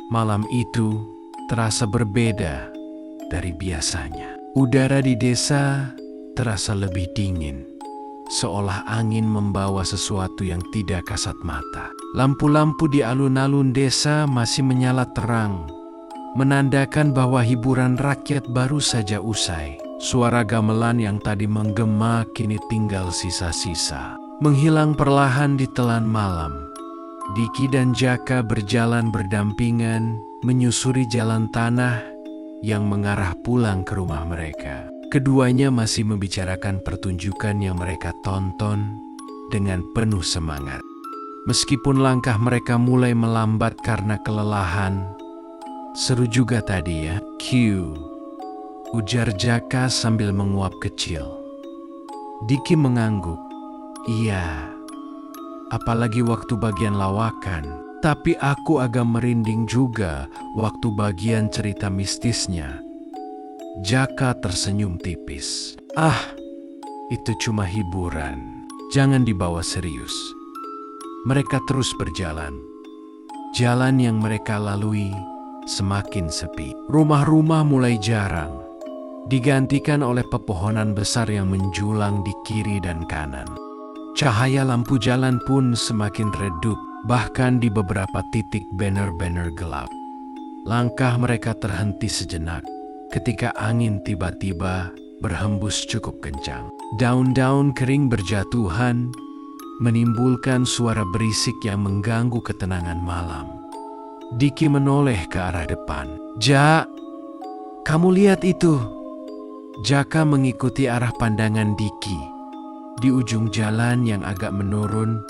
Malam itu terasa berbeda dari biasanya. Udara di desa terasa lebih dingin, seolah angin membawa sesuatu yang tidak kasat mata. Lampu-lampu di alun-alun desa masih menyala terang, menandakan bahwa hiburan rakyat baru saja usai. Suara gamelan yang tadi menggema kini tinggal sisa-sisa, menghilang perlahan di telan malam. Diki dan Jaka berjalan berdampingan, menyusuri jalan tanah yang mengarah pulang ke rumah mereka. Keduanya masih membicarakan pertunjukan yang mereka tonton dengan penuh semangat. Meskipun langkah mereka mulai melambat karena kelelahan. Seru juga tadi ya, Q, ujar Jaka sambil menguap kecil. Diki mengangguk. Iya, apalagi waktu bagian lawakan. Tapi aku agak merinding juga waktu bagian cerita mistisnya. Jaka tersenyum tipis. Itu cuma hiburan. Jangan dibawa serius. Mereka terus berjalan. Jalan yang mereka lalui semakin sepi. Rumah-rumah mulai jarang, digantikan oleh pepohonan besar yang menjulang di kiri dan kanan. Cahaya lampu jalan pun semakin redup, bahkan di beberapa titik banner-banner gelap. Langkah mereka terhenti sejenak ketika angin tiba-tiba berhembus cukup kencang. Daun-daun kering berjatuhan, menimbulkan suara berisik yang mengganggu ketenangan malam. Diki menoleh ke arah depan. Ja, kamu lihat itu? Jaka mengikuti arah pandangan Diki. Di ujung jalan yang agak menurun,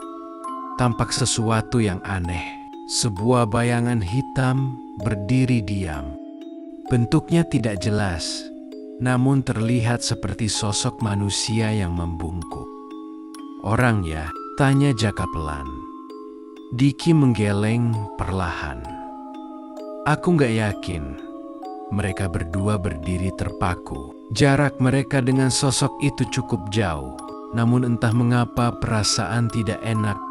tampak sesuatu yang aneh. Sebuah bayangan hitam berdiri diam. Bentuknya tidak jelas, namun terlihat seperti sosok manusia yang membungkuk. Orang ya? Tanya Jaka pelan. Diki menggeleng perlahan. Aku nggak yakin. Mereka berdua berdiri terpaku. Jarak mereka dengan sosok itu cukup jauh. Namun entah mengapa perasaan tidak enak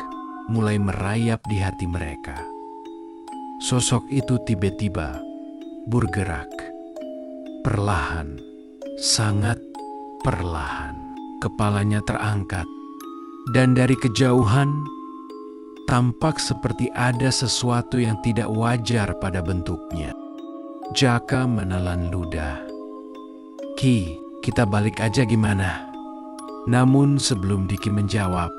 mulai merayap di hati mereka. Sosok itu tiba-tiba bergerak. Perlahan, sangat perlahan. Kepalanya terangkat. Dan dari kejauhan, tampak seperti ada sesuatu yang tidak wajar pada bentuknya. Jaka menelan ludah. Ki, kita balik aja gimana? Namun sebelum Diki menjawab,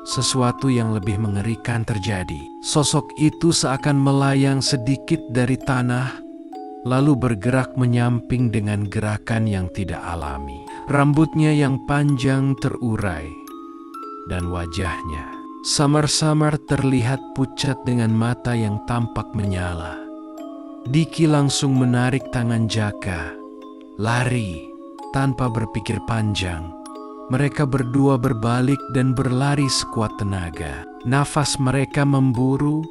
sesuatu yang lebih mengerikan terjadi. Sosok itu seakan melayang sedikit dari tanah, lalu bergerak menyamping dengan gerakan yang tidak alami. Rambutnya yang panjang terurai, dan wajahnya samar-samar terlihat pucat dengan mata yang tampak menyala. Diki langsung menarik tangan Jaka. Lari tanpa berpikir panjang. Mereka berdua berbalik dan berlari sekuat tenaga. Nafas mereka memburu,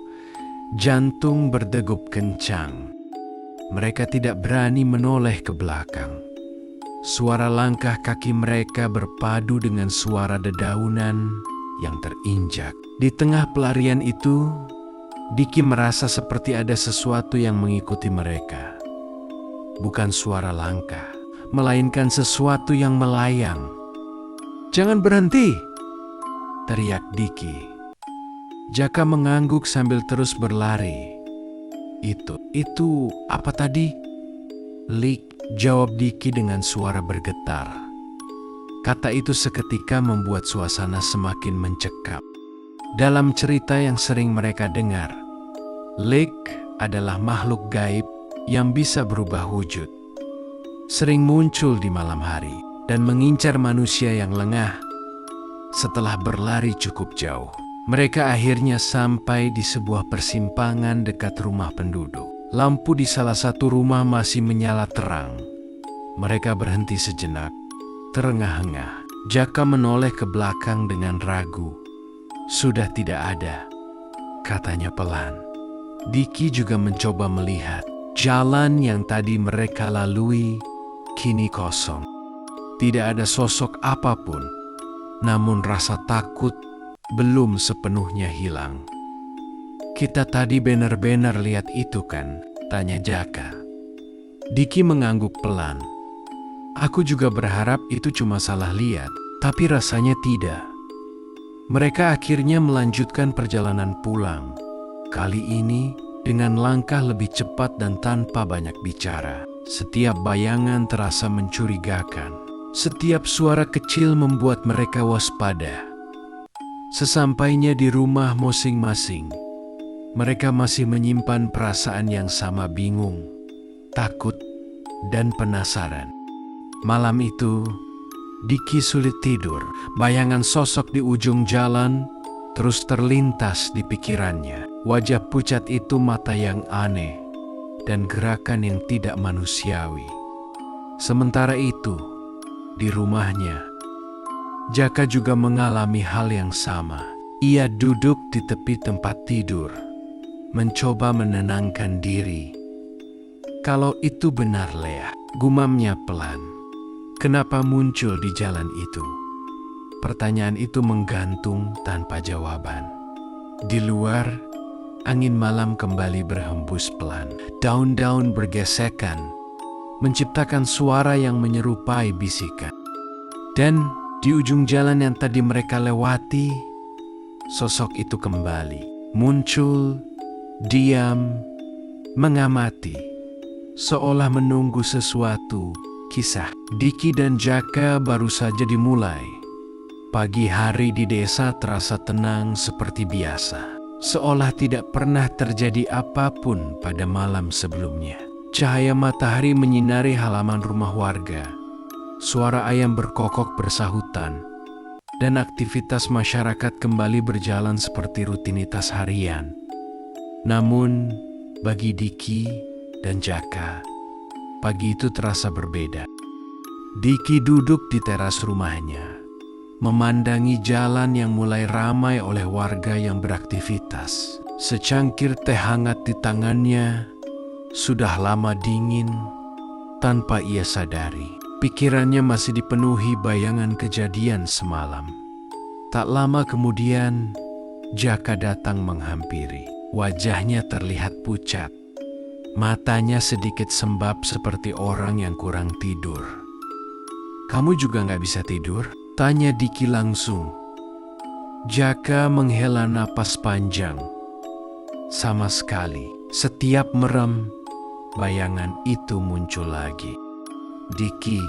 jantung berdegup kencang. Mereka tidak berani menoleh ke belakang. Suara langkah kaki mereka berpadu dengan suara dedaunan yang terinjak. Di tengah pelarian itu, Diki merasa seperti ada sesuatu yang mengikuti mereka. Bukan suara langkah, melainkan sesuatu yang melayang. Jangan berhenti, teriak Diki. Jaka mengangguk sambil terus berlari. Itu apa tadi? Lik, jawab Diki dengan suara bergetar. Kata itu seketika membuat suasana semakin mencekam. Dalam cerita yang sering mereka dengar, Lik adalah makhluk gaib yang bisa berubah wujud. Sering muncul di malam hari dan mengincar manusia yang lengah. Setelah berlari cukup jauh, mereka akhirnya sampai di sebuah persimpangan dekat rumah penduduk. Lampu di salah satu rumah masih menyala terang. Mereka berhenti sejenak, terengah-engah. Jaka menoleh ke belakang dengan ragu. Sudah tidak ada, katanya pelan. Diki juga mencoba melihat. Jalan yang tadi mereka lalui kini kosong. Tidak ada sosok apapun, namun rasa takut belum sepenuhnya hilang. Kita tadi benar-benar lihat itu kan? Tanya Jaka. Diki mengangguk pelan. Aku juga berharap itu cuma salah lihat, tapi rasanya tidak. Mereka akhirnya melanjutkan perjalanan pulang. Kali ini dengan langkah lebih cepat dan tanpa banyak bicara. Setiap bayangan terasa mencurigakan. Setiap suara kecil membuat mereka waspada. Sesampainya di rumah masing-masing, mereka masih menyimpan perasaan yang sama, bingung, takut, dan penasaran. Malam itu, Diki sulit tidur. Bayangan sosok di ujung jalan terus terlintas di pikirannya. Wajah pucat itu, mata yang aneh, dan gerakan yang tidak manusiawi. Sementara itu, di rumahnya, Jaka juga mengalami hal yang sama. Ia duduk di tepi tempat tidur, mencoba menenangkan diri. Kalau itu benar Lea, gumamnya pelan. Kenapa muncul di jalan itu? Pertanyaan itu menggantung tanpa jawaban. Di luar, angin malam kembali berhembus pelan. Daun-daun bergesekan, menciptakan suara yang menyerupai bisikan. Dan di ujung jalan yang tadi mereka lewati, sosok itu kembali. Muncul, diam, mengamati, seolah menunggu sesuatu. Kisah Diki dan Jaka baru saja dimulai. Pagi hari di desa terasa tenang seperti biasa, seolah tidak pernah terjadi apapun pada malam sebelumnya. Cahaya matahari menyinari halaman rumah warga. Suara ayam berkokok bersahutan, dan aktivitas masyarakat kembali berjalan seperti rutinitas harian. Namun, bagi Diki dan Jaka, pagi itu terasa berbeda. Diki duduk di teras rumahnya, memandangi jalan yang mulai ramai oleh warga yang beraktivitas. Secangkir teh hangat di tangannya sudah lama dingin tanpa ia sadari. Pikirannya masih dipenuhi bayangan kejadian semalam. Tak lama kemudian, Jaka datang menghampiri. Wajahnya terlihat pucat. Matanya sedikit sembab seperti orang yang kurang tidur. Kamu juga gak bisa tidur? Tanya Diki langsung. Jaka menghela napas panjang. Sama sekali. Setiap merem, bayangan itu muncul lagi. Diki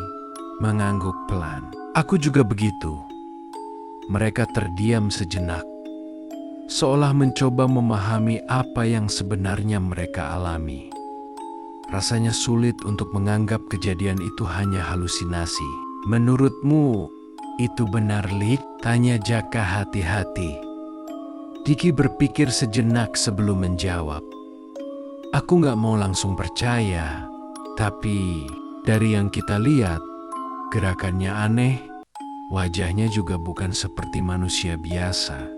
mengangguk pelan. Aku juga begitu. Mereka terdiam sejenak, seolah mencoba memahami apa yang sebenarnya mereka alami. Rasanya sulit untuk menganggap kejadian itu hanya halusinasi. Menurutmu itu benar, Lik? Tanya Jaka hati-hati. Diki berpikir sejenak sebelum menjawab. Aku gak mau langsung percaya, tapi dari yang kita lihat, gerakannya aneh, wajahnya juga bukan seperti manusia biasa.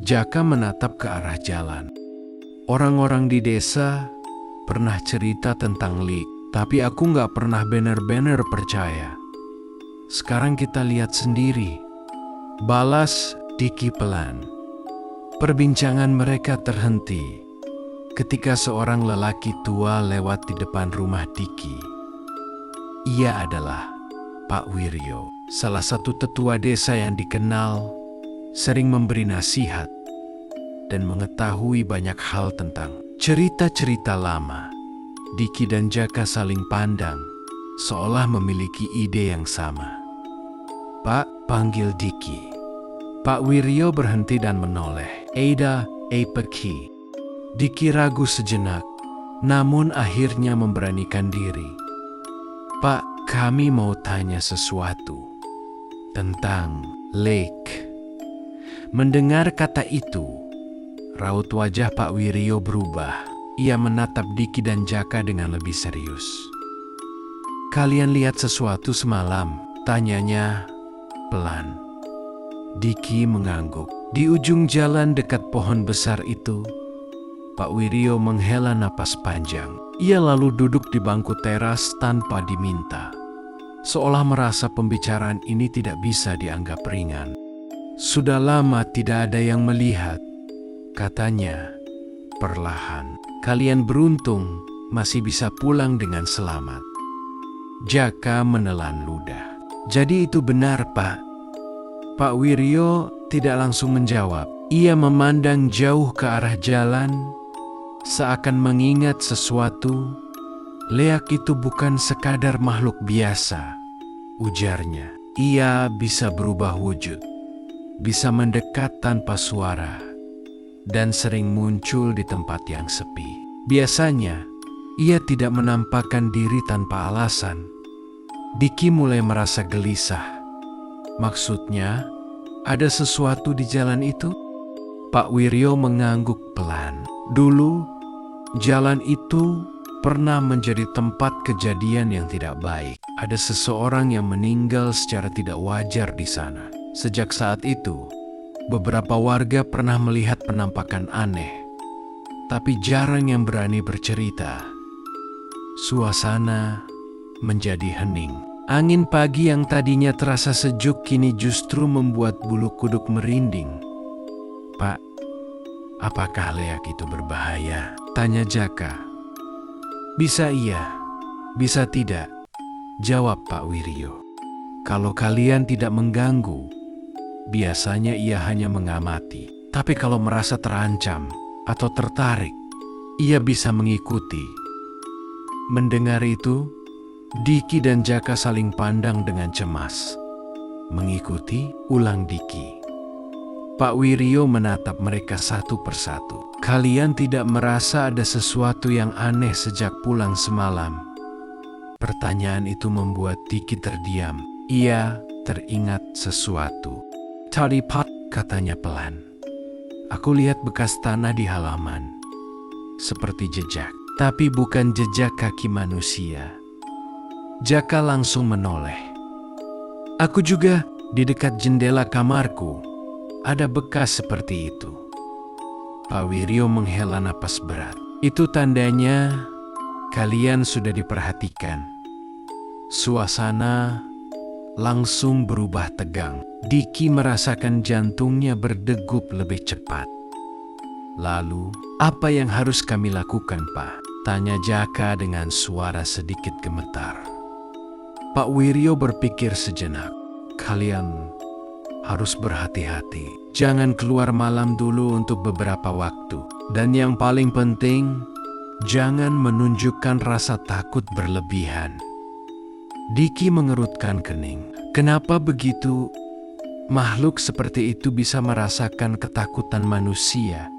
Jaka menatap ke arah jalan. Orang-orang di desa pernah cerita tentang Lik, tapi aku gak pernah benar-benar percaya. Sekarang kita lihat sendiri, balas Diki pelan. Perbincangan mereka terhenti ketika seorang lelaki tua lewat di depan rumah Diki. Ia adalah Pak Wiryo, salah satu tetua desa yang dikenal, sering memberi nasihat, dan mengetahui banyak hal tentang cerita-cerita lama. Diki dan Jaka saling pandang, seolah memiliki ide yang sama. Pak, panggil Diki. Pak Wiryo berhenti dan menoleh. Ada, pergi. Diki ragu sejenak, namun akhirnya memberanikan diri. Pak, kami mau tanya sesuatu tentang Lake. Mendengar kata itu, raut wajah Pak Wiryo berubah. Ia menatap Diki dan Jaka dengan lebih serius. Kalian lihat sesuatu semalam? Tanyanya pelan. Diki mengangguk. Di ujung jalan dekat pohon besar itu, Pak Wiryo menghela napas panjang. Ia lalu duduk di bangku teras tanpa diminta, seolah merasa pembicaraan ini tidak bisa dianggap ringan. Sudah lama tidak ada yang melihat, katanya perlahan. Kalian beruntung masih bisa pulang dengan selamat. Jaka menelan ludah. Jadi itu benar, Pak. Pak Wiryo tidak langsung menjawab. Ia memandang jauh ke arah jalan, seakan mengingat sesuatu. Leak itu bukan sekadar makhluk biasa, ujarnya. Ia bisa berubah wujud, bisa mendekat tanpa suara, dan sering muncul di tempat yang sepi. Biasanya, ia tidak menampakkan diri tanpa alasan. Diki mulai merasa gelisah. Maksudnya, ada sesuatu di jalan itu? Pak Wiryo mengangguk pelan. Dulu, jalan itu pernah menjadi tempat kejadian yang tidak baik. Ada seseorang yang meninggal secara tidak wajar di sana. Sejak saat itu, beberapa warga pernah melihat penampakan aneh, tapi jarang yang berani bercerita. Suasana menjadi hening. Angin pagi yang tadinya terasa sejuk kini justru membuat bulu kuduk merinding. Pak, apakah leak itu berbahaya? Tanya Jaka. Bisa iya, bisa tidak, jawab Pak Wiryo. Kalau kalian tidak mengganggu, biasanya ia hanya mengamati. Tapi kalau merasa terancam atau tertarik, ia bisa mengikuti. Mendengar itu, Diki dan Jaka saling pandang dengan cemas. Mengikuti, ulang Diki. Pak Wiryo menatap mereka satu persatu. Kalian tidak merasa ada sesuatu yang aneh sejak pulang semalam? Pertanyaan itu membuat Diki terdiam. Ia teringat sesuatu. Tadi Pak, katanya pelan. Aku lihat bekas tanah di halaman. Seperti jejak, tapi bukan jejak kaki manusia. Jaka langsung menoleh. Aku juga, di dekat jendela kamarku, ada bekas seperti itu. Pak Wiryo menghela napas berat. Itu tandanya kalian sudah diperhatikan. Suasana langsung berubah tegang. Diki merasakan jantungnya berdegup lebih cepat. Lalu, apa yang harus kami lakukan, Pak? Tanya Jaka dengan suara sedikit gemetar. Pak Wiryo berpikir sejenak. Kalian harus berhati-hati. Jangan keluar malam dulu untuk beberapa waktu. Dan yang paling penting, jangan menunjukkan rasa takut berlebihan. Diki mengerutkan kening. Kenapa begitu? Makhluk seperti itu bisa merasakan ketakutan manusia.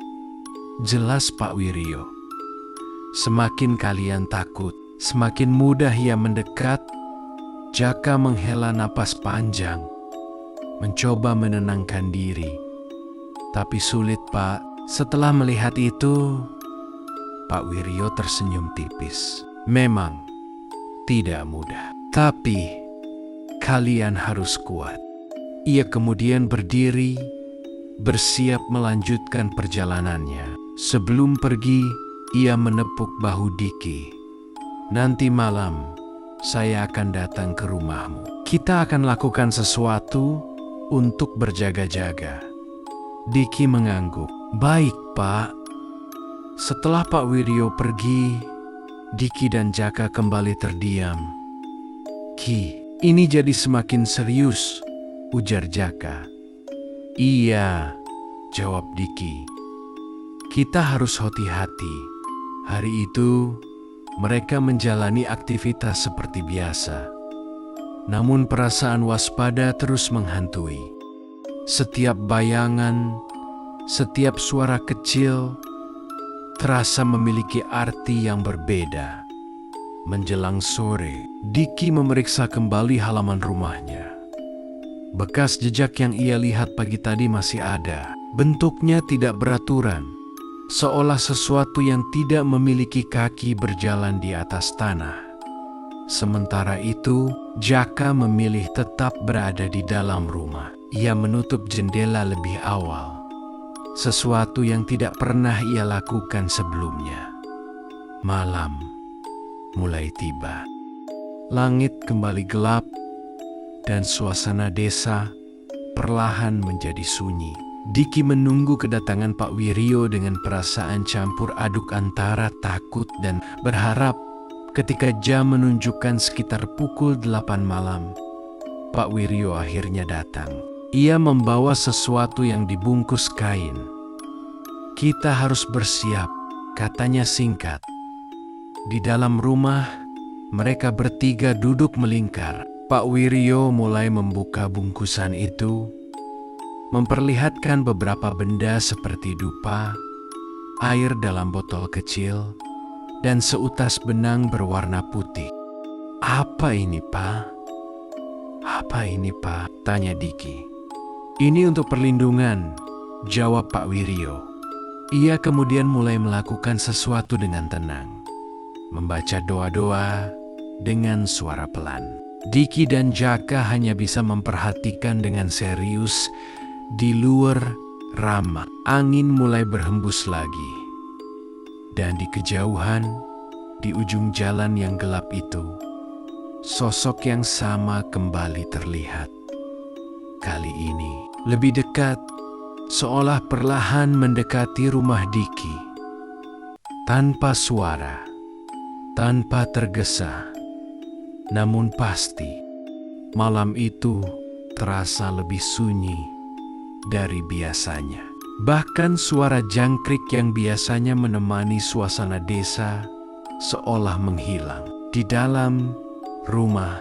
Jelas Pak Wiryo. Semakin kalian takut, semakin mudah ia mendekat. Jaka menghela napas panjang, mencoba menenangkan diri. Tapi sulit, Pak. Setelah melihat itu, Pak Wiryo tersenyum tipis. Memang tidak mudah, tapi kalian harus kuat. Ia kemudian berdiri, bersiap melanjutkan perjalanannya. Sebelum pergi, ia menepuk bahu Diki. Nanti malam, saya akan datang ke rumahmu. Kita akan lakukan sesuatu untuk berjaga-jaga. Diki mengangguk. Baik, Pak. Setelah Pak Wiryo pergi, Diki dan Jaka kembali terdiam. Ki, ini jadi semakin serius, ujar Jaka. Iya, jawab Diki. Kita harus hati-hati. Hari itu, mereka menjalani aktivitas seperti biasa. Namun perasaan waspada terus menghantui. Setiap bayangan, setiap suara kecil, terasa memiliki arti yang berbeda. Menjelang sore, Diki memeriksa kembali halaman rumahnya. Bekas jejak yang ia lihat pagi tadi masih ada. Bentuknya tidak beraturan, seolah sesuatu yang tidak memiliki kaki berjalan di atas tanah. Sementara itu, Jaka memilih tetap berada di dalam rumah. Ia menutup jendela lebih awal, sesuatu yang tidak pernah ia lakukan sebelumnya. Malam mulai tiba. Langit kembali gelap dan suasana desa perlahan menjadi sunyi. Diki menunggu kedatangan Pak Wiryo dengan perasaan campur aduk antara takut dan berharap. Ketika jam menunjukkan sekitar pukul 8 malam, Pak Wiryo akhirnya datang. Ia membawa sesuatu yang dibungkus kain. "Kita harus bersiap," katanya singkat. Di dalam rumah, mereka bertiga duduk melingkar. Pak Wiryo mulai membuka bungkusan itu, memperlihatkan beberapa benda seperti dupa, air dalam botol kecil, dan seutas benang berwarna putih. "Apa ini, Pak? Apa ini, Pak?" tanya Diki. "Ini untuk perlindungan," jawab Pak Wiryo. Ia kemudian mulai melakukan sesuatu dengan tenang, membaca doa-doa dengan suara pelan. Diki dan Jaka hanya bisa memperhatikan dengan serius. Di luar ramah, angin mulai berhembus lagi. Dan di kejauhan, di ujung jalan yang gelap itu, sosok yang sama kembali terlihat. Kali ini lebih dekat, seolah perlahan mendekati rumah Diki. Tanpa suara, tanpa tergesa, namun pasti, malam itu terasa lebih sunyi dari biasanya. Bahkan suara jangkrik yang biasanya menemani suasana desa seolah menghilang. Di dalam rumah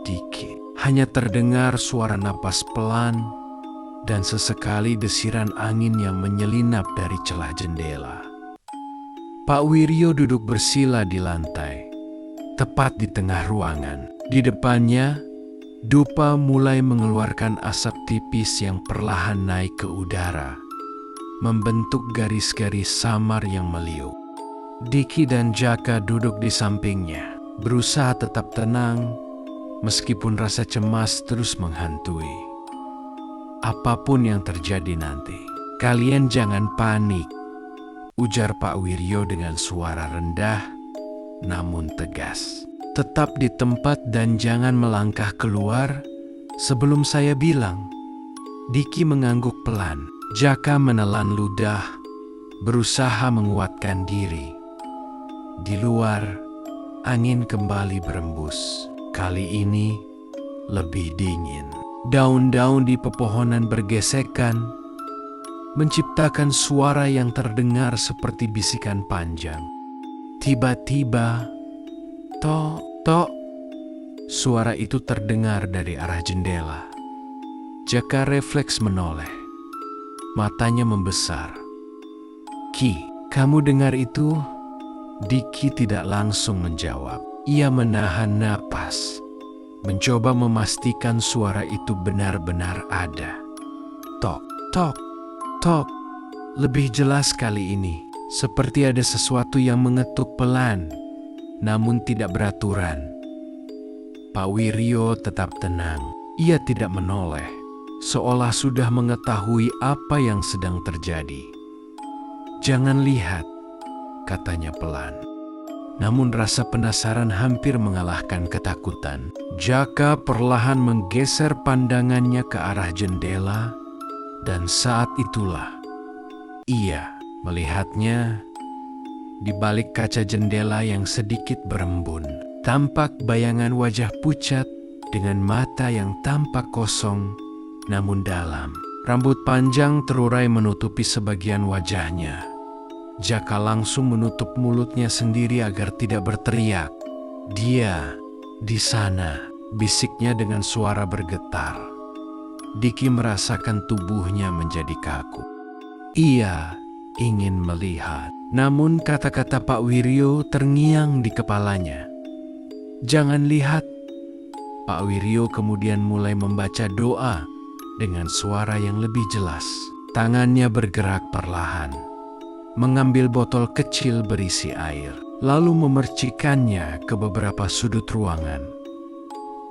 Diki hanya terdengar suara napas pelan dan sesekali desiran angin yang menyelinap dari celah jendela. Pak Wiryo duduk bersila di lantai, tepat di tengah ruangan. Di depannya, dupa mulai mengeluarkan asap tipis yang perlahan naik ke udara, membentuk garis-garis samar yang meliuk. Diki dan Jaka duduk di sampingnya, berusaha tetap tenang meskipun rasa cemas terus menghantui. "Apapun yang terjadi nanti, kalian jangan panik," ujar Pak Wiryo dengan suara rendah namun tegas. "Tetap di tempat dan jangan melangkah keluar sebelum saya bilang." Diki mengangguk pelan. Jaka menelan ludah, berusaha menguatkan diri. Di luar, angin kembali berembus. Kali ini lebih dingin. Daun-daun di pepohonan bergesekan, menciptakan suara yang terdengar seperti bisikan panjang. Tiba-tiba, tok, tok. Suara itu terdengar dari arah jendela. Jaka refleks menoleh. Matanya membesar. "Ki, kamu dengar itu?" Diki tidak langsung menjawab. Ia menahan napas, mencoba memastikan suara itu benar-benar ada. Tok, tok, tok. Lebih jelas kali ini, seperti ada sesuatu yang mengetuk pelan, namun tidak beraturan. Pak Wiryo tetap tenang. Ia tidak menoleh, seolah sudah mengetahui apa yang sedang terjadi. "Jangan lihat," katanya pelan. Namun rasa penasaran hampir mengalahkan ketakutan. Jaka perlahan menggeser pandangannya ke arah jendela, dan saat itulah ia melihatnya. Di balik kaca jendela yang sedikit berembun, tampak bayangan wajah pucat dengan mata yang tampak kosong namun dalam. Rambut panjang terurai menutupi sebagian wajahnya. Jaka langsung menutup mulutnya sendiri agar tidak berteriak. "Dia di sana," bisiknya dengan suara bergetar. Diki merasakan tubuhnya menjadi kaku. Ia ingin melihat, namun kata-kata Pak Wiryo terngiang di kepalanya. "Jangan lihat." Pak Wiryo kemudian mulai membaca doa dengan suara yang lebih jelas. Tangannya bergerak perlahan, mengambil botol kecil berisi air, lalu memercikannya ke beberapa sudut ruangan.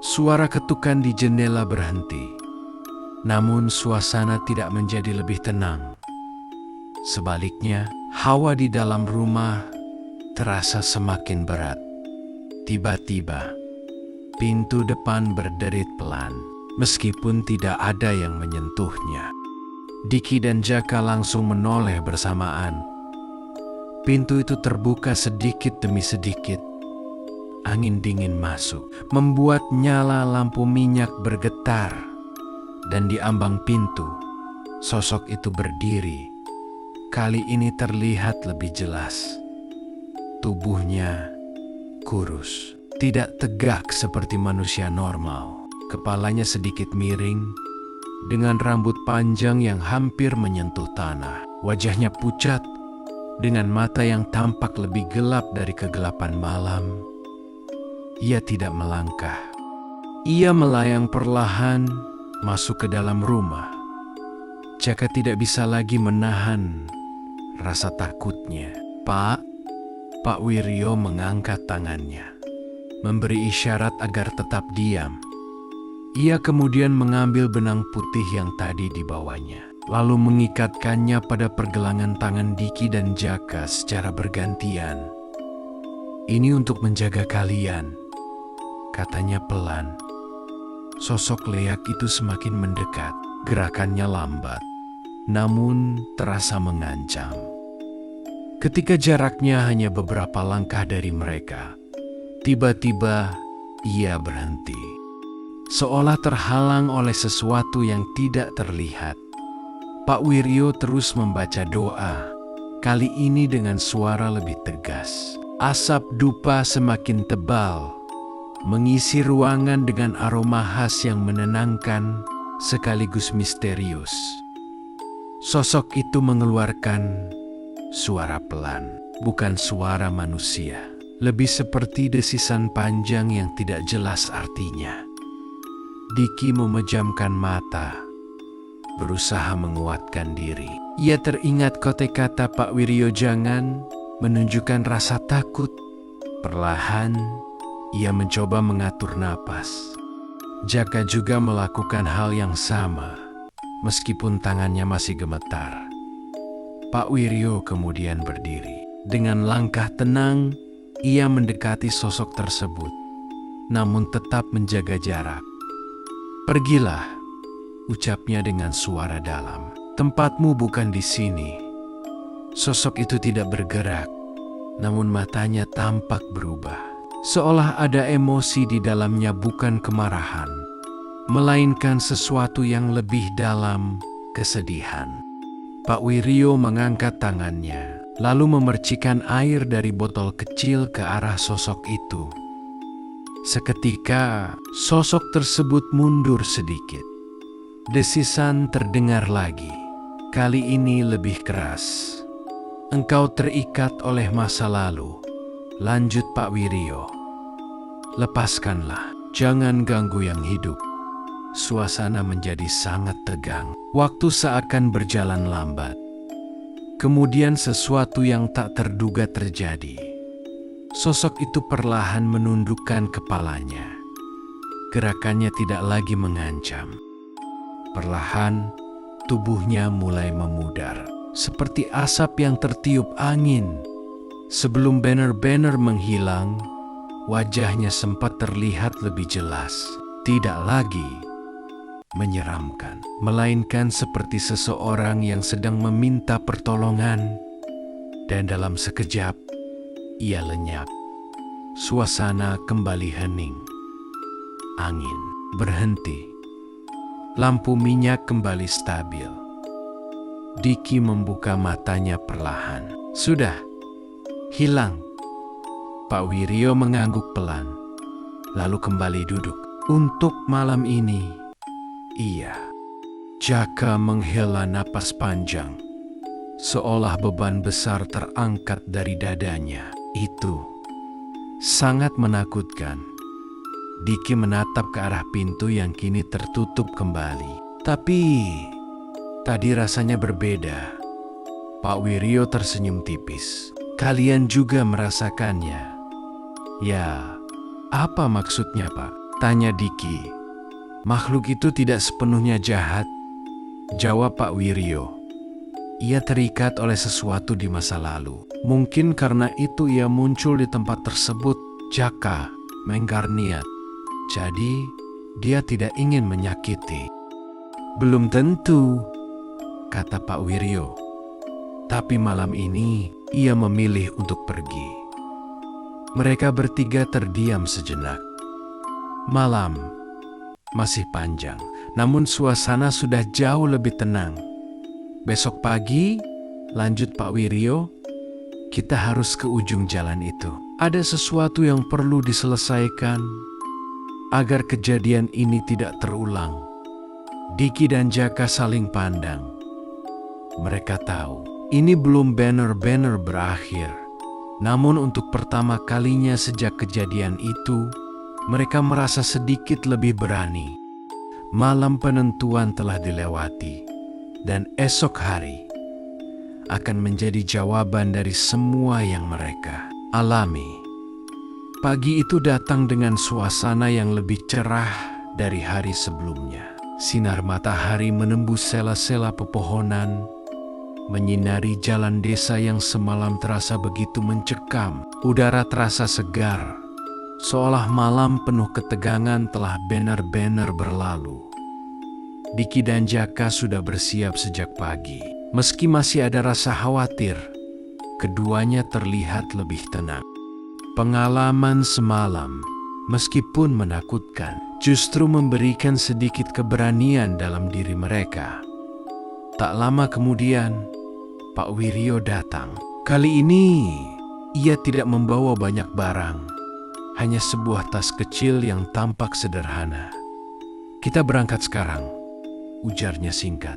Suara ketukan di jendela berhenti, namun suasana tidak menjadi lebih tenang. Sebaliknya, hawa di dalam rumah terasa semakin berat. Tiba-tiba, pintu depan berderit pelan, meskipun tidak ada yang menyentuhnya. Diki dan Jaka langsung menoleh bersamaan. Pintu itu terbuka sedikit demi sedikit. Angin dingin masuk, membuat nyala lampu minyak bergetar. Dan di ambang pintu, sosok itu berdiri. Kali ini terlihat lebih jelas. Tubuhnya kurus, tidak tegak seperti manusia normal. Kepalanya sedikit miring, dengan rambut panjang yang hampir menyentuh tanah. Wajahnya pucat, dengan mata yang tampak lebih gelap dari kegelapan malam. Ia tidak melangkah. Ia melayang perlahan masuk ke dalam rumah. Jaka tidak bisa lagi menahan rasa takutnya. Pak Wiryo mengangkat tangannya, memberi isyarat agar tetap diam. Ia kemudian mengambil benang putih yang tadi dibawanya, lalu mengikatkannya pada pergelangan tangan Diki dan Jaka secara bergantian. "Ini untuk menjaga kalian," katanya pelan. Sosok leak itu semakin mendekat, gerakannya lambat, namun terasa mengancam. Ketika jaraknya hanya beberapa langkah dari mereka, tiba-tiba ia berhenti, seolah terhalang oleh sesuatu yang tidak terlihat. Pak Wiryo terus membaca doa, kali ini dengan suara lebih tegas. Asap dupa semakin tebal, mengisi ruangan dengan aroma khas yang menenangkan sekaligus misterius. Sosok itu mengeluarkan suara pelan, bukan suara manusia. Lebih seperti desisan panjang yang tidak jelas artinya. Diki memejamkan mata, berusaha menguatkan diri. Ia teringat kata-kata Pak Wiryo, jangan menunjukkan rasa takut. Perlahan, ia mencoba mengatur napas. Jaka juga melakukan hal yang sama, meskipun tangannya masih gemetar. Pak Wiryo kemudian berdiri. Dengan langkah tenang, ia mendekati sosok tersebut, namun tetap menjaga jarak. "Pergilah," ucapnya dengan suara dalam. "Tempatmu bukan di sini." Sosok itu tidak bergerak, namun matanya tampak berubah. Seolah ada emosi di dalamnya, bukan kemarahan, melainkan sesuatu yang lebih dalam, kesedihan. Pak Wiryo mengangkat tangannya, lalu memercikan air dari botol kecil ke arah sosok itu. Seketika, sosok tersebut mundur sedikit. Desisan terdengar lagi, kali ini lebih keras. "Engkau terikat oleh masa lalu," lanjut Pak Wiryo. "Lepaskanlah, jangan ganggu yang hidup." Suasana menjadi sangat tegang. Waktu seakan berjalan lambat. Kemudian sesuatu yang tak terduga terjadi. Sosok itu perlahan menundukkan kepalanya. Gerakannya tidak lagi mengancam. Perlahan, tubuhnya mulai memudar, seperti asap yang tertiup angin. Sebelum benar-benar menghilang, wajahnya sempat terlihat lebih jelas. Tidak lagi menyeramkan, melainkan seperti seseorang yang sedang meminta pertolongan. Dan dalam sekejap, ia lenyap. Suasana kembali hening. Angin berhenti. Lampu minyak kembali stabil. Diki membuka matanya perlahan. "Sudah hilang." Pak Wiryo mengangguk pelan, lalu kembali duduk. "Untuk malam ini, iya." Jaka menghela napas panjang, seolah beban besar terangkat dari dadanya. Itu sangat menakutkan. Diki menatap ke arah pintu yang kini tertutup kembali. Tapi tadi rasanya berbeda. Pak Wiryo tersenyum tipis. "Kalian juga merasakannya?" "Ya, apa maksudnya, Pak?" tanya Diki. "Makhluk itu tidak sepenuhnya jahat," jawab Pak Wiryo. "Ia terikat oleh sesuatu di masa lalu. Mungkin karena itu ia muncul di tempat tersebut." Jaka mengingkar niat. "Jadi, dia tidak ingin menyakiti." "Belum tentu," kata Pak Wiryo. Tapi malam ini ia memilih untuk pergi. Mereka bertiga terdiam sejenak. Malam masih panjang, namun suasana sudah jauh lebih tenang. Besok pagi, lanjut Pak Wiryo, kita harus ke ujung jalan itu. Ada sesuatu yang perlu diselesaikan agar kejadian ini tidak terulang. Diki dan Jaka saling pandang. Mereka tahu ini belum benar-benar berakhir. Namun untuk pertama kalinya sejak kejadian itu, mereka merasa sedikit lebih berani. Malam penentuan telah dilewati, dan esok hari akan menjadi jawaban dari semua yang mereka alami. Pagi itu datang dengan suasana yang lebih cerah dari hari sebelumnya. Sinar matahari menembus sela-sela pepohonan, menyinari jalan desa yang semalam terasa begitu mencekam. Udara terasa segar, seolah malam penuh ketegangan telah benar-benar berlalu. Diki dan Jaka sudah bersiap sejak pagi. Meski masih ada rasa khawatir, keduanya terlihat lebih tenang. Pengalaman semalam, meskipun menakutkan, justru memberikan sedikit keberanian dalam diri mereka. Tak lama kemudian, Pak Wiryo datang. Kali ini, ia tidak membawa banyak barang, hanya sebuah tas kecil yang tampak sederhana. Kita berangkat sekarang, ujarnya singkat.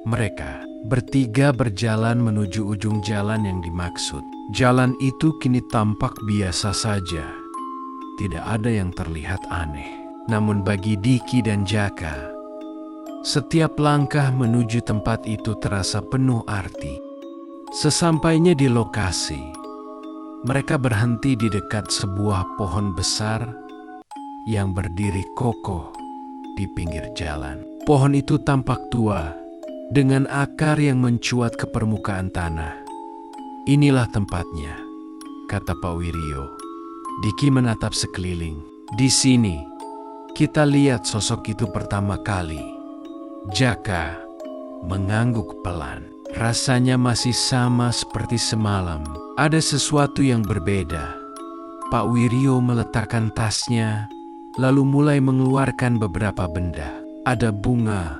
Mereka bertiga berjalan menuju ujung jalan yang dimaksud. Jalan itu kini tampak biasa saja. Tidak ada yang terlihat aneh. Namun bagi Diki dan Jaka, setiap langkah menuju tempat itu terasa penuh arti. Sesampainya di lokasi, mereka berhenti di dekat sebuah pohon besar yang berdiri kokoh di pinggir jalan. Pohon itu tampak tua, dengan akar yang mencuat ke permukaan tanah. Inilah tempatnya, kata Pak Wiryo. Diki menatap sekeliling. Di sini, kita lihat sosok itu pertama kali. Jaka mengangguk pelan. Rasanya masih sama seperti semalam. Ada sesuatu yang berbeda. Pak Wiryo meletakkan tasnya, lalu mulai mengeluarkan beberapa benda. Ada bunga,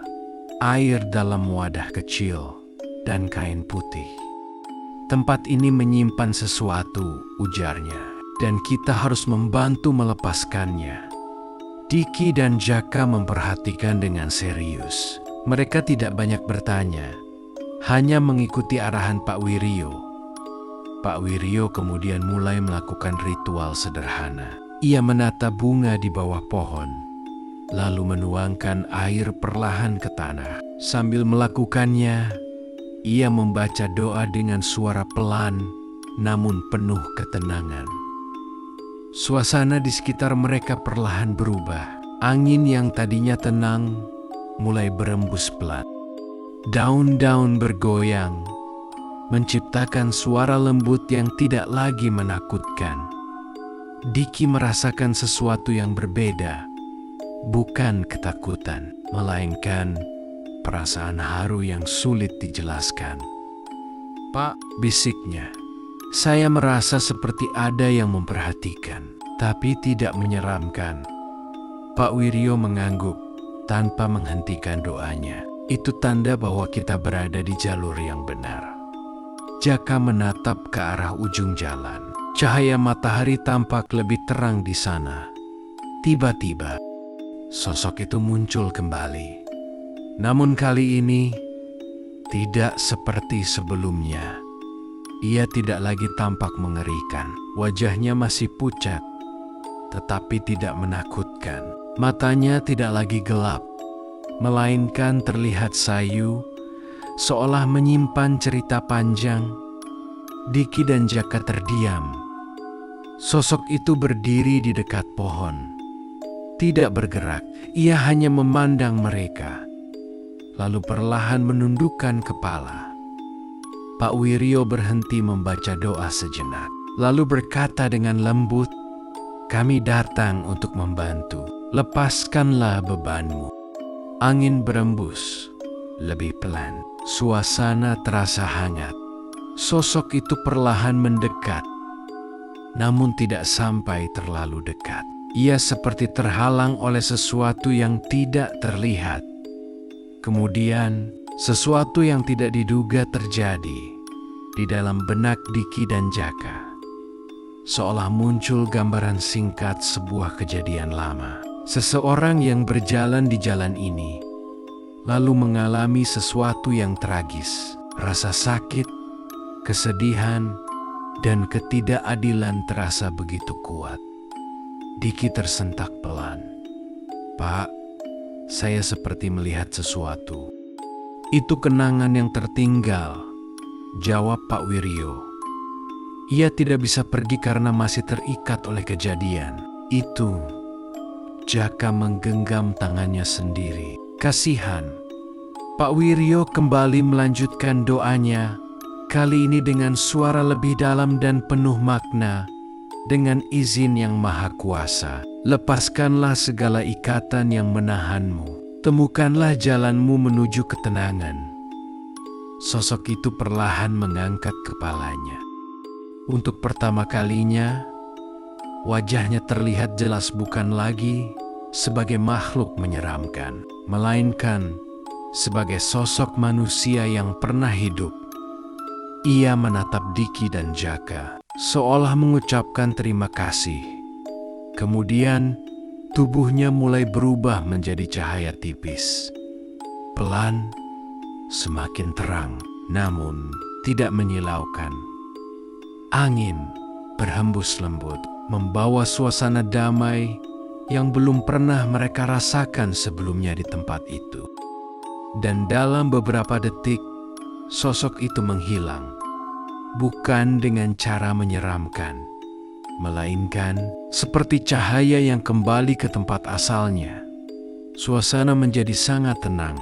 air dalam wadah kecil, dan kain putih. Tempat ini menyimpan sesuatu, ujarnya, dan kita harus membantu melepaskannya. Diki dan Jaka memperhatikan dengan serius. Mereka tidak banyak bertanya, hanya mengikuti arahan Pak Wiryo. Pak Wiryo kemudian mulai melakukan ritual sederhana. Ia menata bunga di bawah pohon, lalu menuangkan air perlahan ke tanah. Sambil melakukannya, ia membaca doa dengan suara pelan, namun penuh ketenangan. Suasana di sekitar mereka perlahan berubah. Angin yang tadinya tenang mulai berembus pelan. Daun-daun bergoyang, menciptakan suara lembut yang tidak lagi menakutkan. Diki merasakan sesuatu yang berbeda, bukan ketakutan, melainkan perasaan haru yang sulit dijelaskan. "Pak," bisiknya, "saya merasa seperti ada yang memperhatikan, tapi tidak menyeramkan." Pak Wiryo mengangguk tanpa menghentikan doanya. Itu tanda bahwa kita berada di jalur yang benar. Jaka menatap ke arah ujung jalan. Cahaya matahari tampak lebih terang di sana. Tiba-tiba, sosok itu muncul kembali. Namun kali ini, tidak seperti sebelumnya. Ia tidak lagi tampak mengerikan. Wajahnya masih pucat, tetapi tidak menakutkan. Matanya tidak lagi gelap, melainkan terlihat sayu, seolah menyimpan cerita panjang. Diki dan Jaka terdiam. Sosok itu berdiri di dekat pohon. Tidak bergerak, ia hanya memandang mereka, lalu perlahan menundukkan kepala. Pak Wiryo berhenti membaca doa sejenak, lalu berkata dengan lembut, "Kami datang untuk membantu. Lepaskanlah bebanmu." Angin berembus, lebih pelan. Suasana terasa hangat. Sosok itu perlahan mendekat, namun tidak sampai terlalu dekat. Ia seperti terhalang oleh sesuatu yang tidak terlihat. Kemudian, sesuatu yang tidak diduga terjadi di dalam benak Diki dan Jaka. Seolah muncul gambaran singkat sebuah kejadian lama. Seseorang yang berjalan di jalan ini lalu mengalami sesuatu yang tragis. Rasa sakit, kesedihan, dan ketidakadilan terasa begitu kuat. Diki tersentak pelan. "Pak, saya seperti melihat sesuatu." "Itu kenangan yang tertinggal," jawab Pak Wiryo. "Ia tidak bisa pergi karena masih terikat oleh kejadian itu." Jaka menggenggam tangannya sendiri. Kasihan. Pak Wiryo kembali melanjutkan doanya, kali ini dengan suara lebih dalam dan penuh makna. "Dengan izin yang maha kuasa, lepaskanlah segala ikatan yang menahanmu. Temukanlah jalanmu menuju ketenangan." Sosok itu perlahan mengangkat kepalanya. Untuk pertama kalinya, wajahnya terlihat jelas bukan lagi sebagai makhluk menyeramkan, melainkan sebagai sosok manusia yang pernah hidup. Ia menatap Diki dan Jaka, seolah mengucapkan terima kasih. Kemudian, tubuhnya mulai berubah menjadi cahaya tipis. Pelan, semakin terang, namun tidak menyilaukan. Angin berhembus lembut, membawa suasana damai yang belum pernah mereka rasakan sebelumnya di tempat itu. Dan dalam beberapa detik, sosok itu menghilang. Bukan dengan cara menyeramkan, melainkan seperti cahaya yang kembali ke tempat asalnya. Suasana menjadi sangat tenang.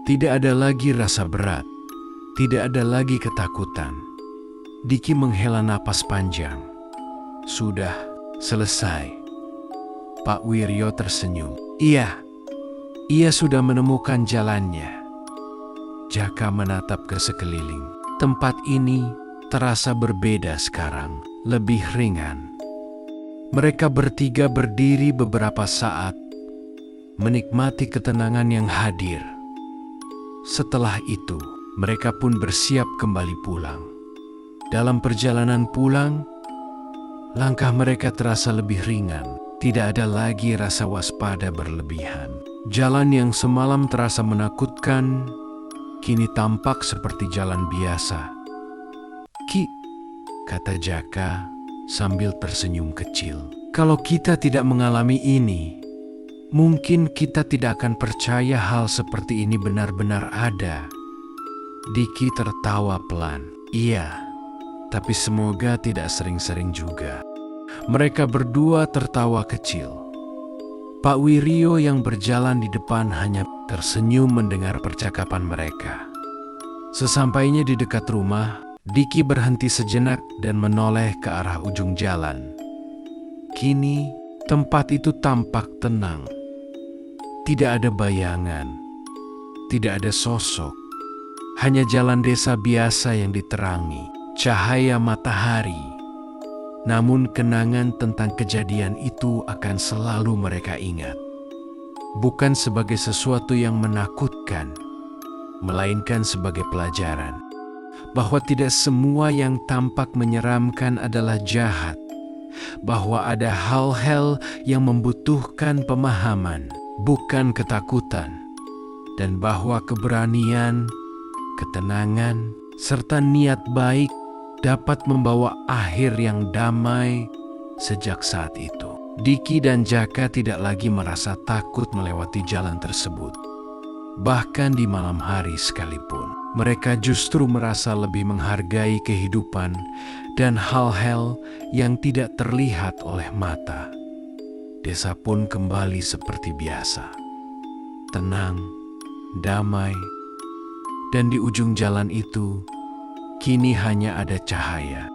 Tidak ada lagi rasa berat, tidak ada lagi ketakutan. Diki menghela napas panjang. "Sudah selesai." Pak Wiryo tersenyum. Ia sudah menemukan jalannya." Jaka menatap ke sekeliling. Tempat ini terasa berbeda sekarang, lebih ringan. Mereka bertiga berdiri beberapa saat, menikmati ketenangan yang hadir. Setelah itu, mereka pun bersiap kembali pulang. Dalam perjalanan pulang, langkah mereka terasa lebih ringan. Tidak ada lagi rasa waspada berlebihan. Jalan yang semalam terasa menakutkan, kini tampak seperti jalan biasa. "Ki," kata Jaka sambil tersenyum kecil. "Kalau kita tidak mengalami ini, mungkin kita tidak akan percaya hal seperti ini benar-benar ada." Diki tertawa pelan. "Iya, tapi semoga tidak sering-sering juga." Mereka berdua tertawa kecil. Pak Wiryo yang berjalan di depan hanya tersenyum mendengar percakapan mereka. Sesampainya di dekat rumah, Diki berhenti sejenak dan menoleh ke arah ujung jalan. Kini, tempat itu tampak tenang. Tidak ada bayangan, tidak ada sosok. Hanya jalan desa biasa yang diterangi cahaya matahari. Namun kenangan tentang kejadian itu akan selalu mereka ingat. Bukan sebagai sesuatu yang menakutkan, melainkan sebagai pelajaran. Bahwa tidak semua yang tampak menyeramkan adalah jahat. Bahwa ada hal-hal yang membutuhkan pemahaman, bukan ketakutan. Dan bahwa keberanian, ketenangan, serta niat baik dapat membawa akhir yang damai. Sejak saat itu, Diki dan Jaka tidak lagi merasa takut melewati jalan tersebut. Bahkan di malam hari sekalipun, mereka justru merasa lebih menghargai kehidupan dan hal-hal yang tidak terlihat oleh mata. Desa pun kembali seperti biasa. Tenang, damai, dan di ujung jalan itu, kini hanya ada cahaya.